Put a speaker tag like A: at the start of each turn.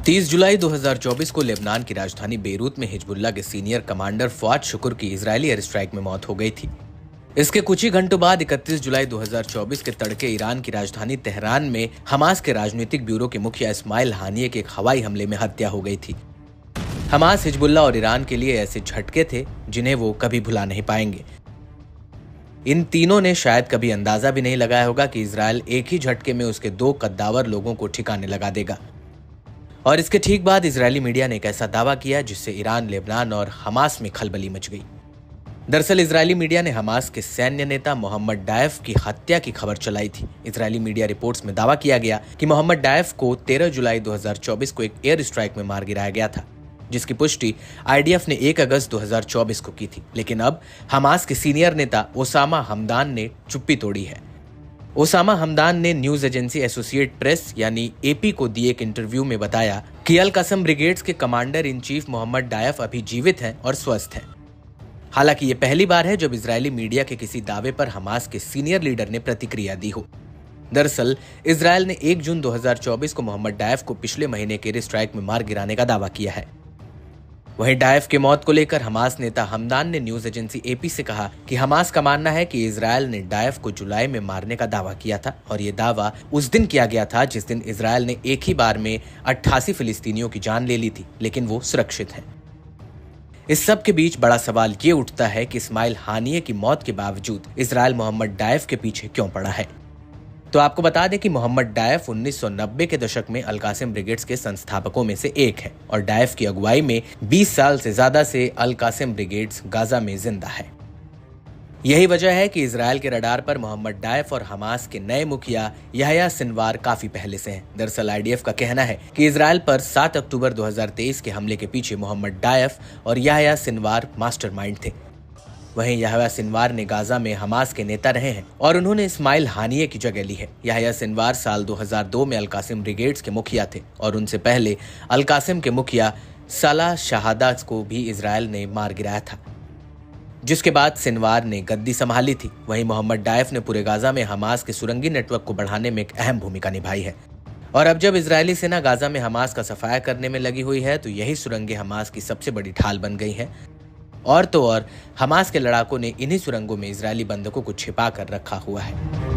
A: 30 जुलाई 2024 को लेबनान की राजधानी बेरूत में हिजबुल्लाह के सीनियर कमांडर फुआद शुक्र की इजरायली एयर स्ट्राइक में मौत हो गई थी। इसके कुछ ही घंटों बाद 31 जुलाई 2024 के तड़के ईरान की राजधानी तेहरान में हमास के राजनीतिक ब्यूरो के मुखिया इस्माइल हानिये के एक हवाई हमले में हत्या हो गई थी। हमास, हिजबुल्लाह और ईरान के लिए ऐसे झटके थे जिन्हें वो कभी भुला नहीं पाएंगे। इन तीनों ने शायद कभी अंदाजा भी नहीं लगाया होगा कि इजरायल एक ही झटके में उसके 2 कद्दावर लोगों को ठिकाने लगा देगा। और इसके ठीक बाद इजरायली मीडिया ने एक ऐसा दावा किया जिससे ईरान, लेबनान और हमास में खलबली मच गई। दरअसल इजरायली मीडिया ने हमास के सैन्य नेता मोहम्मद डायफ की हत्या की खबर चलाई थी। इजरायली मीडिया रिपोर्ट्स में दावा किया गया कि मोहम्मद डायफ को 13 जुलाई 2024 को एक एयर स्ट्राइक में मार गिराया गया था, जिसकी पुष्टि आईडीएफ ने 1 अगस्त 2024 को की थी। लेकिन अब हमास के सीनियर नेता ओसामा हमदान ने चुप्पी तोड़ी है। ओसामा हमदान ने न्यूज एजेंसी एसोसिएट प्रेस यानी एपी को दिए एक इंटरव्यू में बताया कि अल कासम ब्रिगेड्स के कमांडर इन चीफ मोहम्मद डायफ अभी जीवित हैं और स्वस्थ हैं। हालांकि ये पहली बार है जब इजरायली मीडिया के किसी दावे पर हमास के सीनियर लीडर ने प्रतिक्रिया दी हो। दरअसल इजरायल ने 1 जून 2024 को मोहम्मद डायफ को पिछले महीने के एयर स्ट्राइक में मार गिराने का दावा किया है। वहीं डायफ की मौत को लेकर हमास नेता हमदान ने न्यूज एजेंसी एपी से कहा कि हमास का मानना है कि इजरायल ने डायफ को जुलाई में मारने का दावा किया था और ये दावा उस दिन किया गया था जिस दिन इजरायल ने एक ही बार में 88 फिलिस्तीनियों की जान ले ली थी, लेकिन वो सुरक्षित हैं। इस सब के बीच बड़ा सवाल ये उठता है कि इस्माइल हानिये की मौत के बावजूद इजरायल मोहम्मद डायफ के पीछे क्यों पड़ा है। तो आपको बता दें कि मोहम्मद डायफ 1990 के दशक में अल कासिम ब्रिगेड्स के संस्थापकों में से एक है और डायफ की अगुवाई में 20 साल से ज्यादा से अल कासिम ब्रिगेड्स गाजा में जिंदा है। यही वजह है कि इजरायल के रडार पर मोहम्मद डायफ और हमास के नए मुखिया याह्या सिनवार काफी पहले से हैं। दरअसल आईडीएफ का कहना है कि इजरायल पर 7 अक्टूबर 2023 के हमले के पीछे मोहम्मद डायफ और याह्या सिनवार मास्टरमाइंड थे। वहीं याह्या सिनवार ने गाजा में हमास के नेता रहे हैं और उन्होंने इस्माइल हानिये की जगह ली है। याह्या सिनवार साल 2002 में अल कासिम ब्रिगेड्स के मुखिया थे और उनसे पहले अल कासिम के मुखिया सलाह शहादा को भी इजरायल ने मार गिराया था, जिसके बाद सिनवार ने गद्दी संभाली थी। वहीं मोहम्मद डायफ ने पूरे गाजा में हमास के सुरंगी नेटवर्क को बढ़ाने में एक अहम भूमिका निभाई है। और अब जब इजरायली सेना गाजा में हमास का सफाया करने में लगी हुई है तो यही सुरंगें हमास की सबसे बड़ी ढाल बन गई हैं। और तो और हमास के लड़ाकों ने इन्हीं सुरंगों में इजरायली बंधकों को छिपा कर रखा हुआ है।